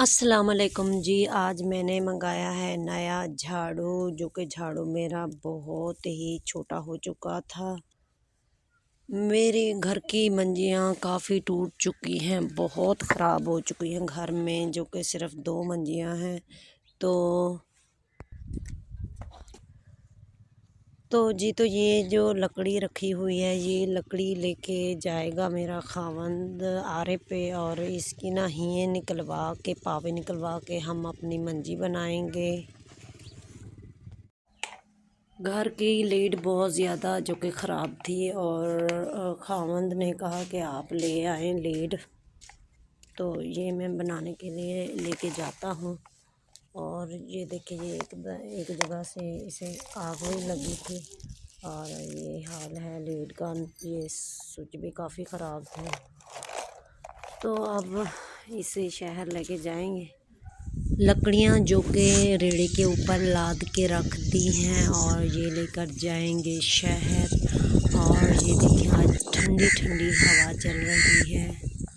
अस्सलाम वालेकुम जी। आज मैंने मंगाया है नया झाड़ू, जो कि झाड़ू मेरा बहुत ही छोटा हो चुका था। मेरे घर की मंजियाँ काफ़ी टूट चुकी हैं, बहुत ख़राब हो चुकी हैं घर में, जो कि सिर्फ़ 2 मंजियाँ हैं। तो ये जो लकड़ी रखी हुई है, ये लकड़ी लेके जाएगा मेरा खावंद आरे पे, और इसकी ना हियें निकलवा के, पावे निकलवा के हम अपनी मंजी बनाएंगे। घर की लीड बहुत ज़्यादा जो कि ख़राब थी, और खावंद ने कहा कि आप ले आएँ लीड। तो ये मैं बनाने के लिए लेके जाता हूँ। और ये देखिए, ये एक जगह से इसे आग भी लगी थी, और ये हाल है लीड का। ये स्विच भी काफ़ी ख़राब है। तो अब इसे शहर लेके जाएंगे। लकड़ियाँ जो कि रेड़ी के ऊपर लाद के रख दी हैं, और ये लेकर जाएंगे शहर। और ये देखिए, आज ठंडी ठंडी हवा चल रही